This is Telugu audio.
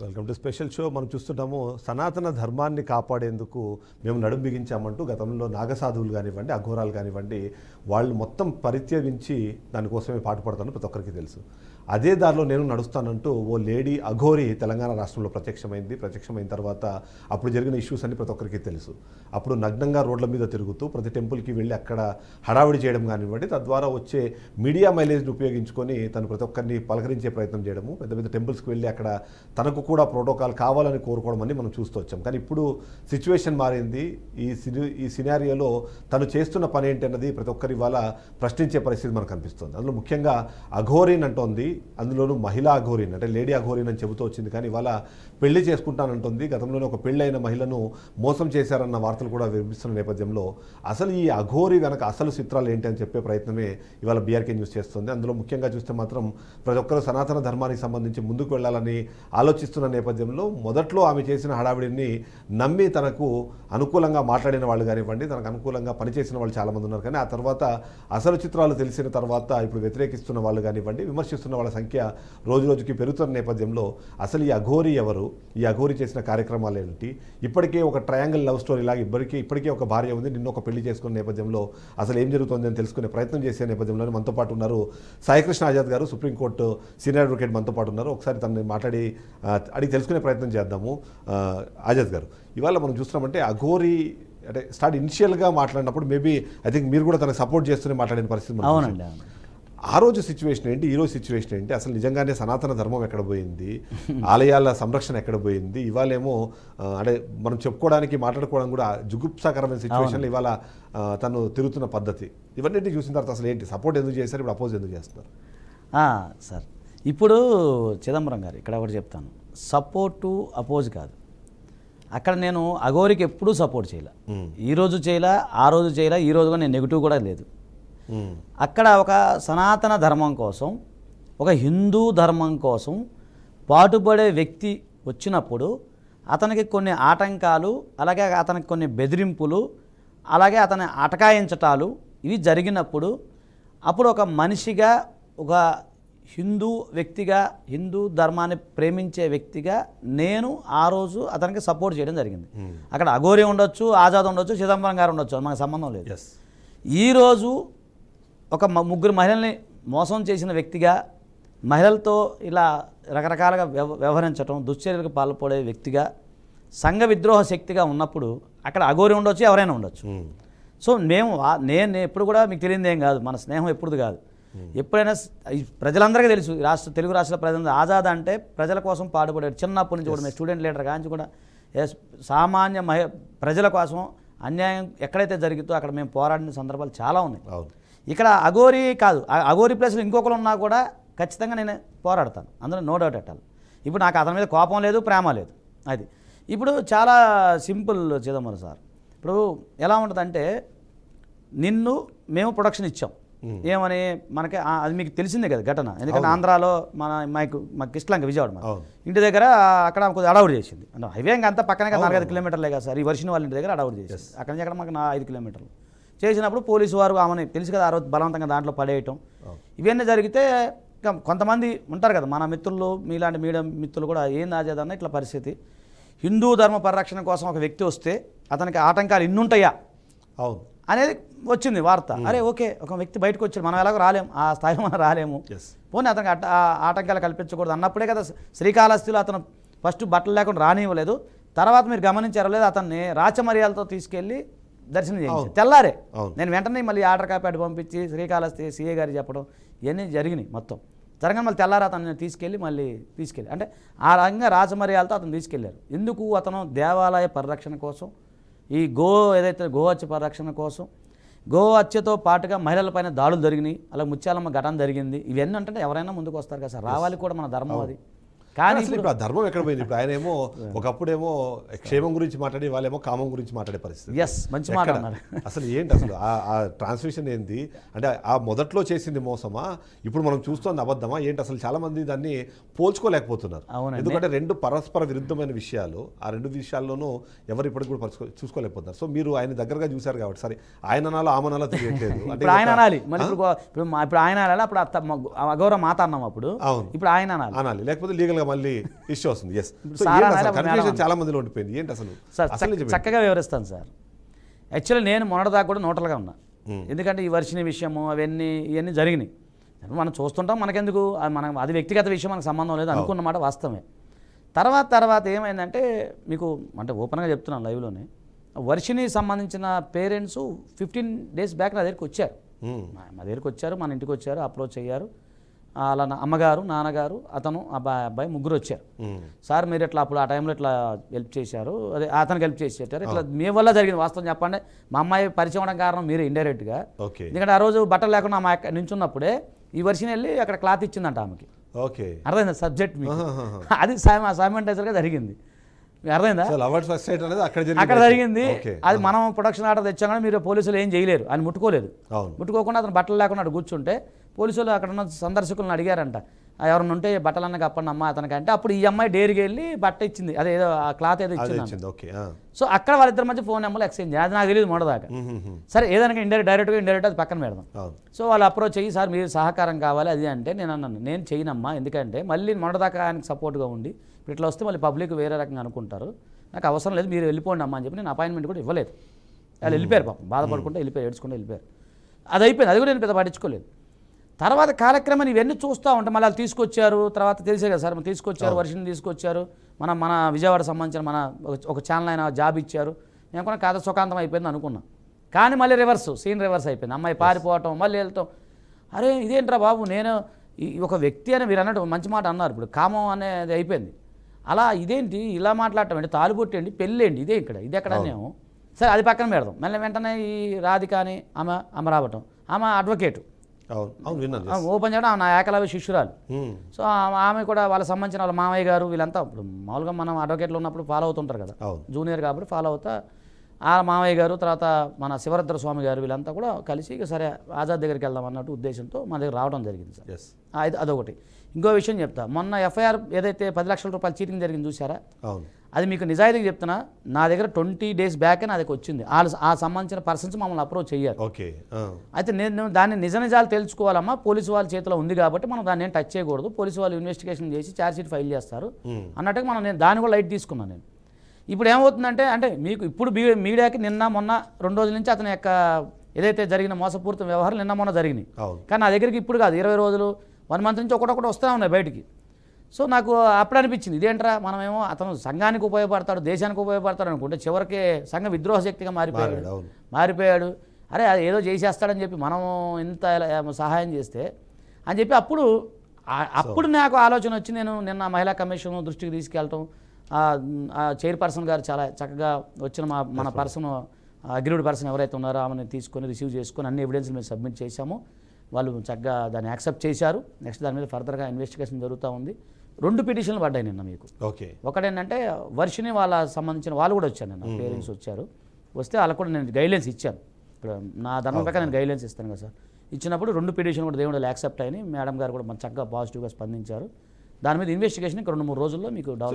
Welcome to special show. మనం చూస్తుంటాము సనాతన ధర్మాన్ని కాపాడేందుకు మేము నడుం బిగించామంటూ గతంలో నాగసాధువులు కానివ్వండి, అఘోరాలు కానివ్వండి, వాళ్ళు మొత్తం పరిత్యజించి దానికోసమే పాటుపడతాను ప్రతి ఒక్కరికి తెలుసు. అదే దారిలో నేను నడుస్తానంటూ ఓ లేడీ అఘోరి తెలంగాణ రాష్ట్రంలో ప్రత్యక్షమైన తర్వాత అప్పుడు జరిగిన ఇష్యూస్ అన్ని ప్రతి ఒక్కరికి తెలుసు. అప్పుడు నగ్నంగా రోడ్ల మీద తిరుగుతూ ప్రతి టెంపుల్కి వెళ్ళి అక్కడ హడావిడి చేయడం కానివ్వండి, తద్వారా వచ్చే మీడియా మైలేజ్ని ఉపయోగించుకొని తను ప్రతి ఒక్కరిని పలకరించే ప్రయత్నం చేయడము, పెద్ద పెద్ద టెంపుల్స్కి వెళ్ళి అక్కడ తనకు కూడా ప్రోటోకాల్ కావాలని కోరుకోవడం అని మనం చూస్తూ వచ్చాం. కానీ ఇప్పుడు సిచ్యువేషన్ మారింది. ఈ సినారియోలో తను చేస్తున్న పని ఏంటి అన్నది ప్రతి ఒక్కరి ఇవాళ ప్రశ్నించే పరిస్థితి మనకు కనిపిస్తుంది. అందులో ముఖ్యంగా అఘోరీన్ అంటోంది, అందులోనూ మహిళా అఘోరీన్ అంటే లేడీ అఘోరీన్ అని చెబుతూ వచ్చింది. కానీ ఇవాళ పెళ్లి చేసుకుంటానంటుంది. గతంలోనే ఒక పెళ్ళైన మహిళను మోసం చేశారన్న వార్తలు కూడా వినిపిస్తున్న నేపథ్యంలో అసలు ఈ అఘోరి వెనక అసలు చిత్రాలు ఏంటి అని చెప్పే ప్రయత్నమే ఇవాళ బీఆర్కే న్యూస్ చేస్తుంది. అందులో ముఖ్యంగా చూస్తే మాత్రం ప్రతి ఒక్కరు సనాతన ధర్మానికి సంబంధించి ముందుకు వెళ్ళాలని ఆలోచిస్తున్న నేపథ్యంలో మొదట్లో ఆమె చేసిన హడావిడిని నమ్మి తనకు అనుకూలంగా మాట్లాడిన వాళ్ళు కానివ్వండి, తనకు అనుకూలంగా పనిచేసిన వాళ్ళు చాలామంది ఉన్నారు. కానీ ఆ తర్వాత అసలు చిత్రాలు తెలిసిన తర్వాత ఇప్పుడు వ్యతిరేకిస్తున్న వాళ్ళు కానివ్వండి, విమర్శిస్తున్న వాళ్ళ సంఖ్య రోజు రోజుకి పెరుగుతున్న నేపథ్యంలో అసలు ఈ అఘోరి ఎవరు, ఈ అఘోరి చేసిన కార్యక్రమాలు ఏంటి, ఇప్పటికే ఒక ట్రయాంగిల్ లవ్ స్టోరీ లాగా ఇప్పటికే ఒక భార్య ఉంది, నిన్న ఒక పెళ్లి చేసుకున్న నేపథ్యంలో అసలు ఏం జరుగుతుంది అని తెలుసుకునే ప్రయత్నం చేసే నేపథ్యంలో మనతో పాటు ఉన్నారు సాయికృష్ణ ఆజాద్ గారు, సుప్రీంకోర్టు సీనియర్ అడ్వకేట్ మనతో పాటు ఉన్నారు. ఒకసారి తనని మాట్లాడి అడిగి తెలుసుకునే ప్రయత్నం చేద్దాము. ఆజాద్ గారు, ఇవాళ మనం చూస్తున్నామంటే అఘోరి అంటే ఇనిషియల్గా మాట్లాడినప్పుడు మేబీ ఐ థింక్ మీరు కూడా తనకు సపోర్ట్ చేస్తూనే మాట్లాడిన పరిస్థితి. అవునండి. ఆ రోజు సిచ్యువేషన్ ఏంటి, ఈ రోజు సిచ్యువేషన్ ఏంటి, అసలు నిజంగానే సనాతన ధర్మం ఎక్కడ పోయింది, ఆలయాల సంరక్షణ ఎక్కడ పోయింది, ఇవాళేమో అంటే మనం చెప్పుకోవడానికి మాట్లాడుకోవడం కూడా జుగుప్సాకరమైన సిచ్యువేషన్లో ఇవాళ తను తిరుగుతున్న పద్ధతి, ఇవన్నీ చూసిన తర్వాత అసలు ఏంటి, సపోర్ట్ ఎందుకు చేస్తారు, ఇప్పుడు అపోజ్ ఎందుకు చేస్తున్నారు? సార్, ఇప్పుడు చిదంబరం గారు ఇక్కడ ఒకటి చెప్తాను, సపోర్టు అపోజ్ కాదు. అక్కడ నేను అఘోరికి ఎప్పుడూ సపోర్ట్ చేయలే, ఈరోజు చేయలే, ఆ రోజు చేయలే, ఈ రోజు కూడా నేను నెగిటివ్ కూడా లేదు. అక్కడ ఒక సనాతన ధర్మం కోసం, ఒక హిందూ ధర్మం కోసం పాటుపడే వ్యక్తి వచ్చినప్పుడు అతనికి కొన్ని ఆటంకాలు, అలాగే అతనికి కొన్ని బెదిరింపులు, అలాగే అతని అటకాయించటాలు ఇవి జరిగినప్పుడు అప్పుడు ఒక మనిషిగా, ఒక హిందూ వ్యక్తిగా, హిందూ ధర్మాన్ని ప్రేమించే వ్యక్తిగా నేను ఆ రోజు అతనికి సపోర్ట్ చేయడం జరిగింది. అక్కడ అఘోరి ఉండొచ్చు, ఆజాద్ ఉండొచ్చు, చిదంబరం గారు ఉండొచ్చు, మనకు సంబంధం లేదు. ఈరోజు ఒక ముగ్గురు మహిళల్ని మోసం చేసిన వ్యక్తిగా, మహిళలతో ఇలా రకరకాలుగా వ్యవహరించడం, దుశ్చర్యలకు పాల్పడే వ్యక్తిగా, సంఘ విద్రోహ శక్తిగా ఉన్నప్పుడు అక్కడ అఘోరి ఉండొచ్చు, ఎవరైనా ఉండొచ్చు. సో నేను ఎప్పుడు కూడా మీకు తెలియదు ఏం కాదు, మన స్నేహం ఎప్పుడుది కాదు. ఎప్పుడైనా ప్రజలందరికీ తెలుసు, తెలుగు రాష్ట్రాల ప్రజలందరూ ఆజాద్ అంటే ప్రజల కోసం పాటుపడాడు. చిన్నప్పటి నుంచి కూడా మేము స్టూడెంట్ లీడర్ కానీ కూడా సామాన్య ప్రజల కోసం అన్యాయం ఎక్కడైతే జరుగుతుందో అక్కడ మేము పోరాడిన సందర్భాలు చాలా ఉన్నాయి. ఇక్కడ అఘోరి కాదు, అఘోరి ప్లేస్లో ఇంకొకరు ఉన్నా కూడా ఖచ్చితంగా నేను పోరాడతాను, అందులో నో డౌట్ ఎట్టాలి. ఇప్పుడు నాకు అతని మీద కోపం లేదు, ప్రేమ లేదు. అది ఇప్పుడు చాలా సింపుల్ చిదంబరం సార్. ఇప్పుడు ఎలా ఉంటుందంటే, మేము ఇచ్చాం ఏమని, మనకి అది మీకు తెలిసిందే కదా ఘటన. ఎందుకంటే ఆంధ్రాలో మాకు కిష్లంక విజయవాడ ఇంటి దగ్గర అక్కడ కొద్దిగా అడవుడు చేసింది. అంటే హైవే ఇంకా అంతా పక్కనే కదా, 4-5 కిలోమీటర్లే కదా సార్. ఈ వర్షం వాళ్ళ ఇంటి దగ్గర అడవుడు చేసింది. అక్కడి నుంచి అక్కడ మాకు 5 కిలోమీటర్లు చేసినప్పుడు పోలీసు వారు ఆమెను తెలుసు కదా, ఆ రోజు బలవంతంగా దాంట్లో పడేయటం ఇవన్నీ జరిగితే కొంతమంది ఉంటారు కదా మన మిత్రులు, మీలాంటి మీడియం మిత్రులు కూడా, ఏం ఆజాదన్న ఇట్లా పరిస్థితి, హిందూ ధర్మ పరిరక్షణ కోసం ఒక వ్యక్తి వస్తే అతనికి ఆటంకాలు ఇన్నుంటాయా అనేది వచ్చింది వార్త. అరే ఓకే, ఒక వ్యక్తి బయటకు వచ్చాడు, మనం ఎలాగో రాలేము, ఆ స్థాయిలో మనం రాలేము, పోనీ అతనికి ఆటంకాలు కల్పించకూడదు అన్నప్పుడే కదా శ్రీకాళహస్తిలో అతను ఫస్ట్ బట్టలు లేకుండా రానివ్వలేదు. తర్వాత మీరు గమనించారో లేదు, అతన్ని రాచమర్యాలతో తీసుకెళ్ళి దర్శనం చేయించారు. తెల్లారే నేను వెంటనే మళ్ళీ ఆర్డర్ కాపీ అటు పంపించి శ్రీకాళహస్తి సీఏ గారు చెప్పడం ఇవన్నీ జరిగినాయి. మొత్తం జరగని మళ్ళీ తెల్లారి అతను తీసుకెళ్ళి అంటే ఆ రకంగా రాచమర్యాలతో అతను తీసుకెళ్లారు. ఎందుకు? అతను దేవాలయ పరిరక్షణ కోసం, ఈ ఏదైతే గోహత్య పరిరక్షణ కోసం, గోహత్యతో పాటుగా మహిళలపైన దాడులు జరిగినాయి, అలాగే ముత్యాలమ్మ ఘటన జరిగింది. ఇవన్నీ అంటే ఎవరైనా ముందుకు వస్తారు కదా సార్, రావాలి కూడా మన ధర్మం అది. కానీ ఇప్పుడు ఆ ధర్మం ఎక్కడ పోయింది? ఇప్పుడు ఆయన ఏమో ఒకప్పుడేమో క్షేమం గురించి మాట్లాడి, వాళ్ళేమో కామం గురించి మాట్లాడే పరిస్థితి. మంచి మాట అన్నారు. అసలు ఏంటి అసలు ఆ ట్రాన్స్లేషన్ ఏంది? అంటే ఆ మొదట్లో చేసింది మోసమా, ఇప్పుడు మనం చూస్తోంది అబద్ధమా ఏంటి? అసలు చాలా మంది దాన్ని పోల్చుకోలేకపోతున్నారు. ఎందుకంటే రెండు పరస్పర విరుద్ధమైన విషయాలు, ఆ రెండు విషయాల్లోనూ ఎవరు ఇప్పటికి కూడా చూసుకోలేకపోతున్నారు. సో మీరు ఆయన దగ్గరగా చూశారు కాబట్టి సరే ఆయన అనాలో ఆమనాలో తెలియట్లేదు. అంటే ఆయన అనాలి, ఇప్పుడు ఆయన అనాలి, అప్పుడు అఘోర మాత అన్నాం, అప్పుడు ఇప్పుడు ఆయన అనాలి, లేకపోతే లీగల్ గా మళ్ళీ ఇష్యూ వస్తుంది. ఎస్, సారా నాయన మేడం కన్ఫ్యూజన్ చాలా మందిలో ఉండిపోయింది. ఏంటి అసలు సార్ అసలు నిజమే. చక్కగా వివరిస్తాను సార్. యాక్చువల్లీ నేను మొన్నటిదాకా కూడా న్యూట్రల్గా ఉన్నా, ఎందుకంటే ఈ వర్షిని విషయము ఇవన్నీ జరిగినాయి. మనం చూస్తుంటాం, మనకెందుకు అది వ్యక్తిగత విషయం, మనకు సంబంధం లేదు అనుకున్నమాట వాస్తవమే. తర్వాత ఏమైందంటే మీకు అంటే ఓపెన్గా చెప్తున్నాను లైవ్లోనే, వర్షిని సంబంధించిన పేరెంట్స్ 15 days బ్యాక్ నా దగ్గరికి వచ్చారు. మా దగ్గరికి వచ్చారు, మన ఇంటికి వచ్చారు, అప్రోచ్ అయ్యారు. అలా అమ్మగారు, నాన్నగారు, అతను అబ్బాయి ముగ్గురు వచ్చారు. సార్ మీరు ఇట్లా అప్పుడు ఆ టైంలో ఇట్లా హెల్ప్ చేశారు, అదే అతనికి హెల్ప్ చేశారు, ఇట్లా మీ వల్ల జరిగింది వాస్తవం చెప్పండి. మా అమ్మాయి పరిచయం అవడం కారణం మీరే ఇండైరెక్ట్గా. ఎందుకంటే ఆ రోజు బట్టలు లేకుండా మా నించున్నప్పుడే ఈ వర్షం వెళ్ళి అక్కడ క్లాత్ ఇచ్చిందంట ఆమెకి. ఓకే, అర్థమైందా సబ్జెక్ట్ మీకు? అది సైమెంటైజర్గా జరిగింది. అర్థమైందా? అక్కడ జరిగింది. అది మనం ప్రొడక్షన్ ఆర్డర్ తెచ్చాం కానీ మీరు పోలీసులు ఏం చేయలేరు, ఆయన ముట్టుకోలేదు. ముట్టుకోకుండా అతను బట్టలు లేకుండా అక్కడ కూర్చుంటే పోలీసులు అక్కడ ఉన్న సందర్శకులను అడిగారంట, ఎవరైనా ఉంటే బట్టలన్నా కప్పండి అమ్మ అతనికి. అంటే అప్పుడు ఈ అమ్మాయి డేరికి వెళ్ళి బట్ట ఇచ్చింది, అదే ఏదో ఆ క్లాత్ ఏదో ఇచ్చింది. సో అక్కడ వాళ్ళిద్దరి మధ్య ఫోన్ నెంబర్లు ఎక్స్చేంజ్, అది నాకు తెలియదు మొదటిదాకా. సరే ఏదైనా డైరెక్ట్గా అది పక్కన పెడదాం. సో వాళ్ళు అప్రోచ్ అయ్యి సార్ మీరు సహకారం కావాలి అది అంటే నేను అన్నాను, నేను చేయనమ్మా, ఎందుకంటే మళ్ళీ మొదటిదాకా ఆయనకు సపోర్ట్గా ఉండి ఇట్లా వస్తే మళ్ళీ పబ్లిక్ వేరే రకంగా అనుకుంటారు, నాకు అవసరం లేదు, మీరు వెళ్ళిపోండి అమ్మా అని చెప్పి నేను అపాయింట్మెంట్ కూడా ఇవ్వలేదు. వాళ్ళు వెళ్ళిపోయారు, పాపం బాధపడుకుంటే వెళ్ళిపోయారు, ఏడ్చుకుంటూ వెళ్ళిపోయారు. అది అయిపోయింది, అది కూడా నేను పెద్ద పట్టించుకోలేదు. తర్వాత కాలక్రమం ఇవన్నీ చూస్తూ ఉంటాం. మళ్ళీ వాళ్ళు తీసుకొచ్చారు, తర్వాత తెలిసే కదా సార్, తీసుకొచ్చారు, వర్షం తీసుకొచ్చారు, మన విజయవాడ సంబంధించిన మన ఒక ఛానల్ అయినా జాబ్ ఇచ్చారు. నేను కూడా కథ సుఖాంతం అయిపోయింది అనుకున్నా, కానీ మళ్ళీ సీన్ రివర్స్ అయిపోయింది. అమ్మాయి పారిపోవటం, మళ్ళీ వెళ్తాం. అరే ఇదేంట్రా బాబు, నేను ఒక వ్యక్తి అని మీరు అన్నట్టు మంచి మాట అన్నారు, ఇప్పుడు కామం అనేది అయిపోయింది. అలా ఇదేంటి ఇలా మాట్లాడటం ఏంటి, తాలిబొట్టేంటి, పెళ్ళేంటి, ఇదే ఎక్కడ మేము సరే అది పక్కన పెడదాం. మళ్ళీ వెంటనే ఈ రాధిక అని ఆమె రావటం, ఆమె అడ్వకేటు, ఓపెన్ చేయడం, నా ఏకలవ్య శిష్యురాలు. సో ఆమె కూడా వాళ్ళకి సంబంధించిన వాళ్ళ మామయ్య గారు వీళ్ళంతా ఇప్పుడు మామూలుగా మనం అడ్వకేట్లో ఉన్నప్పుడు ఫాలో అవుతుంటారు కదా, జూనియర్ కాబట్టి ఫాలో అవుతా ఆ మామయ్య గారు, తర్వాత మన శివరుద్ర స్వామి గారు వీళ్ళంతా కూడా కలిసి ఇక సరే ఆజాద్ దగ్గరికి వెళ్దాం అన్నట్టు ఉద్దేశంతో మా దగ్గర రావడం జరిగింది సార్. అదొకటి. ఇంకో విషయం చెప్తా, మొన్న ఎఫ్ఐఆర్ ఏదైతే 10 లక్షల రూపాయలు చీటింగ్ జరిగింది చూసారా, అది మీకు నిజాయితీగా చెప్తున్నా, నా దగ్గర 20 days బ్యాక్ నా దగ్గర వచ్చింది. ఆ సంబంధించిన పర్సన్స్ మమ్మల్ని అప్రోచ్ అయ్యారు. అయితే నేను దాన్ని నిజాలు తెలుసుకోవాలమ్మా, పోలీసు వాళ్ళ చేతిలో ఉంది కాబట్టి మనం దాన్ని ఏం టచ్ చేయకూడదు, పోలీసు వాళ్ళు ఇన్వెస్టిగేషన్ చేసి ఛార్జ్షీట్ ఫైల్ చేస్తారు అన్నట్టుగా నేను దాన్ని కూడా లైట్ తీసుకున్నాను. నేను ఇప్పుడు ఏమవుతుందంటే, అంటే మీకు ఇప్పుడు మీడియాకి మొన్న 2 రోజుల నుంచి అతని యొక్క ఏదైతే జరిగిన మోసపూరిత వ్యవహారం మొన్న జరిగినాయి, కానీ నా దగ్గరికి ఇప్పుడు కాదు 20 రోజులు 1 month నుంచి ఒకటొకటి వస్తూనే ఉన్నాయి బయటికి. సో నాకు అప్పుడు అనిపించింది, ఇదేంట్రా మనమేమో అతను సంఘానికి ఉపయోగపడతాడు, దేశానికి ఉపయోగపడతాడు అనుకుంటే చివరికి సంఘ విద్రోహ శక్తిగా మారిపోయాడు. అరే అది ఏదో చేసేస్తాడని చెప్పి మనం ఇంత సహాయం చేస్తే అని చెప్పి అప్పుడు నాకు ఆలోచన వచ్చి నేను నిన్న మహిళా కమిషన్ దృష్టికి తీసుకెళ్ళటం, చైర్పర్సన్ గారు చాలా చక్కగా వచ్చిన మన పర్సన్ అగ్రీడ్ పర్సన్ ఎవరైతే ఉన్నారో ఆమెను తీసుకొని రిసీవ్ చేసుకొని అన్ని ఎవిడెన్స్ మేము సబ్మిట్ చేశాము. వాళ్ళు చక్కగా దాన్ని యాక్సెప్ట్ చేశారు. నెక్స్ట్ దాని మీద ఫర్దర్గా ఇన్వెస్టిగేషన్ జరుగుతూ ఉంది. 2 పిటిషన్లు పడ్డాయి నిన్న మీకు. ఒకటేంటంటే వర్షిని వాళ్ళ సంబంధించిన వాళ్ళు కూడా వచ్చారు, నిన్న పేరెంట్స్ వచ్చారు. వస్తే వాళ్ళకు కూడా నేను గైడ్లైన్స్ ఇచ్చాను. ఇప్పుడు నా ధర్మం ప్రకారం నేను గైడ్లైన్స్ ఇస్తాను కదా సార్. ఇచ్చినప్పుడు 2 పిటిషన్ కూడా దేవుడు యాక్సెప్ట్ అయినాయి. మేడం గారు కూడా చక్కగా పాజిటివ్గా స్పందించారు. దాని మీద ఇన్వెస్టిగేషన్ 2-3 రోజుల్లో మీకు డెవలప్